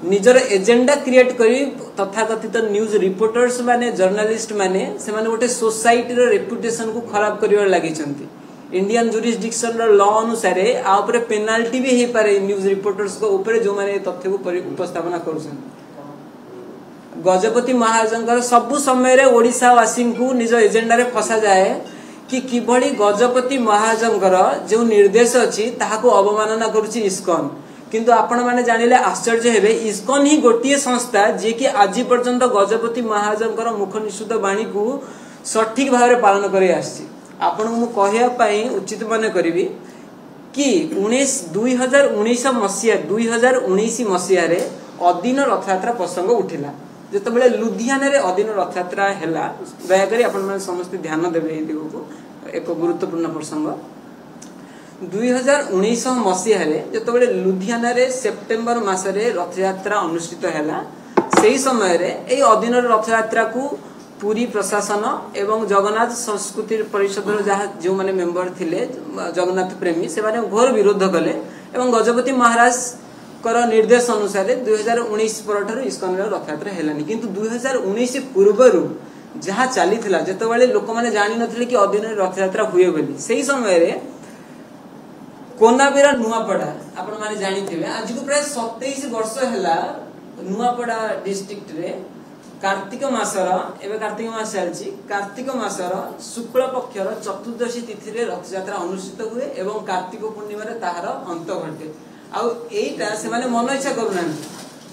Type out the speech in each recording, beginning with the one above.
निजर agenda create करी तथाकथित न्यूज रिपोर्टर्स माने जर्नलिस्ट माने से माने गोटे सोसाइटी रो रेपुटेशन को खराब करिवर लागि छंती। इंडियन जुरिस्डिक्शन रो लॉ अनुसार आ ऊपर पेनाल्टी भी हे पारे न्यूज रिपोर्टर्स को ऊपर जो माने तथ्य को उपस्थापना करूछन। गजपति महाराजंकर सब समय रे ओडिसा वासी को निज एजेंडा रे फसा जाए कि किभली गजपति महाराजंकर जो निर्देश अछि ताहाको अवमानना करूछि इस्कॉन। किंतु आपण माने जानिले आश्चर्य हेबे इस्कॉन ही गोटिए संस्था जे कि आज पर्यंत गजपति महाराजंकर मुख निश्चित वाणी को सठिक भाव में पालन करि आछि। आपण मु कहया पई उचित माने करबी कि 2019 मसिया रे अधीन रथयात्रा प्रसंग उठिला जते बेले लुधियाना रे अधीन रथयात्रा हैला। दया करी आपण माने समस्त ध्यान देबे ए दिगो को एक गुरुत्वपूर्ण प्रसंग। 2019 मसिया रे जते बेले लुधियाना रे सेप्टेम्बर मास रे रथयात्रा अनुष्ठित हैला। सेही समय रे ए अधीन रथयात्रा को पूरी प्रशासन एवं जगन्नाथ संस्कृति परिषद जहाँ जो माने मेंबर थिले जगन्नाथ प्रेमी से माने घोर विरोध कले एवं गजपति महाराज कर निर्देश अनुसार 2019 परठार इस्कॉन रथयात्रा हेलानी। किंतु 2019 पूर्वरु जहाँ चली जिते बड़े लोक मैंने जानी नथिले कि अधीन रथयात्रा हुए बोली से समय रे कोनाबिरा नुआपड़ा आपण माने जानी थिबे आज को प्राय 27 वर्ष हैला नुआपड़ा डिस्ट्रिक्ट रे कार्तिक मासर एवं कार्तिक मास चलछि कार्तिक मासर शुक्ल पक्षर चतुर्दशी तिथि रे रथयात्रा अनुष्ठित हुए एवं कार्तिक पूर्णिमा रे ताहार अंत घटे। आउ एटा से माने मन इच्छा करूना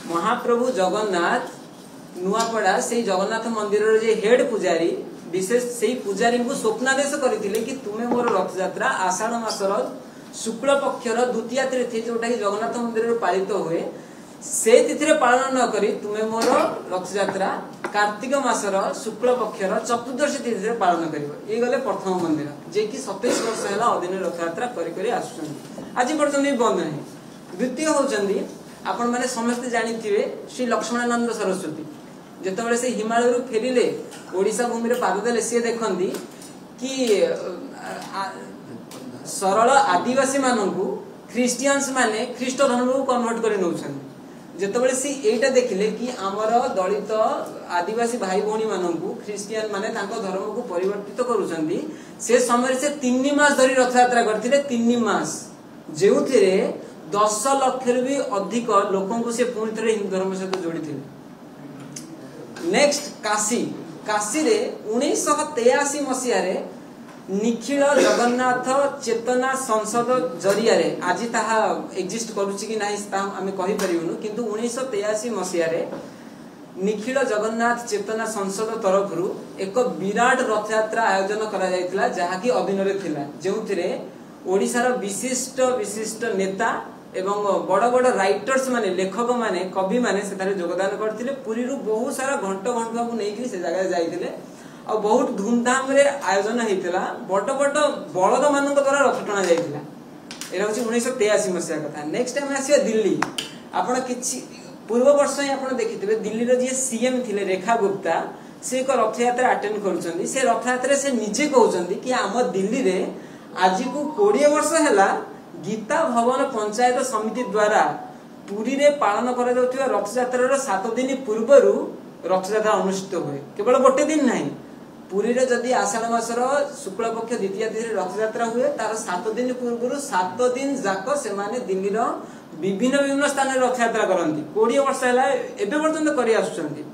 महाप्रभु जगन्नाथ नुआपड़ा से जगन्नाथ मंदिर रे जे हेड पुजारी विशेष से पुजारी को स्वप्नादेश करथिले कि तुमे मोर रथयात्रा आषाढ़ मासर शुक्ल पक्षर द्वितीय तिथि जोटा कि जगन्नाथ मंदिर रे पालित हुए से तिथि रे पालन न करी तुमे मोर रथयात्रा कार्तिक मासर शुक्ल पक्षर चतुर्दशी तिथि रे पालन करिवो। ए गले प्रथम मंदिर जे कि 27 वर्ष हैला अधीन रथयात्रा करी करी आसुछन आज पर्यंत बंद नहीं। द्वितीय होचंदी आपण माने समस्त जानिथिबे श्री लक्ष्मणानंद सरस्वती जते बेले से हिमालय रु फेरिले ओडिसा भूमि रे पाद देले से देखंदी कि सरल आदिवासी माननकु ख्रिस्टियंस माने ख्रीष्ट धर्म को कन्वर्ट करि नउछन। जते बेले से एटा देखिले कि हमर दलित आदिवासी भाई भौणी माननकु ख्रिस्टियन माने तांको धर्म को परिवर्तित करूछंदी से समय से 3 मास धरि रथयात्रा करथिले 3 मास जेउथिरे 10 लाख रु भी अधिक लोकन को से पुनि थरे हिंदू धर्म सहित जोड़ी थिले। नेक्स्ट काशी रे 1983 मसिया रे निखिल जगन्नाथ चेतना संसद जरिया रे आज ताहा एग्जिस्ट करूची कि नाही ता हमें कहि परिबनु किंतु 1983 मसिया रे निखिल जगन्नाथ चेतना संसद तरफ रु एक विराट रथयात्रा आयोजन करा जायतिला जहा कि अधीन रे थिला जेउथिरे ओडिसा रो विशिष्ट नेता एवं बड़ बड़ राइटर्स माने लेखक माने कवि माने सेतारे योगदान करथिले। पुरी रु बहुत सारा घंटा को नेकी से जगह जाइथिले और बहुत धूमधाम रे आयोजन हेतिला बड़ बलद मान द्वारा रथ टणा जाइथिला। एरा होची 1983 मसिया कथा। नेक्स्ट टाइम आसीया दिल्ली आपण किछि पूर्व वर्ष ही आपण देखिथिबे दिल्ली रो जे सीएम थिले रेखा गुप्ता से एक रथयात्रा अटेंड करूछंदी। से रथयात्रा से निजे कहउछंदी कि हम दिल्ली रे आज को 20 वर्ष हैला गीता भवन पंचायत समिति द्वारा पुरी रे पालन करा जाउथिबा रथयात्रा रो 7 दिन पूर्वरु रथयात्रा अनुष्ठित हुए केवल गोटे दिन नहीं। पुरी रे जदी आषाढ़ मासर शुक्ल पक्ष द्वितीय तिथि रथयात्रा हुए तार 7 दिन पूर्वरु 7 दिन जाक से माने दिल्ली रो विभिन्न स्थान रे रथयात्रा करंती 20 वर्ष हैला एबे पर्यंत करि आसुचंती।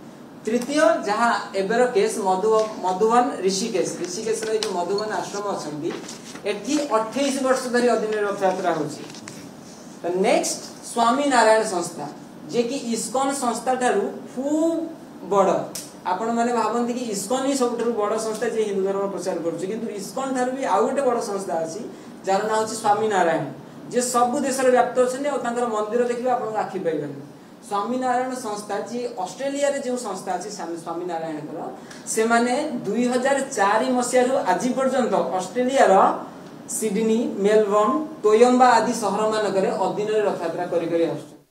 तृतीय जहाँ एबर केस मधुबन ऋषिकेश रो जो मधुबन आश्रम अछंती एठी 28 वर्ष धरि अधीन रथयात्रा होची। नेक्स्ट स्वामी नारायण संस्था जे कि इस्कॉन संस्था ठारू खूब बड़ आपण माने भाबंती कि इस्कॉन ही सबठारू बड़ संस्था जे हिंदू धर्म प्रचार करछि किंतु इस्कॉन ठारू भी आउ गोटे बड़ संस्था अछि जार नाम होची स्वामी नारायण जे सब देश रे व्याप्त अछन और तांकर मंदिर देखिबे आपण आखि पाइबेनी। स्वामी नारायण संस्था जी ऑस्ट्रेलिया रे जो संस्था अछि स्वामी नारायण कर से माने 2004 मसिया रु आज पर्यंत ऑस्ट्रेलिया रो सिडनी मेलबोर्न तोयम्बा आदि शहर मानक अधीन रथयात्रा करी आसु।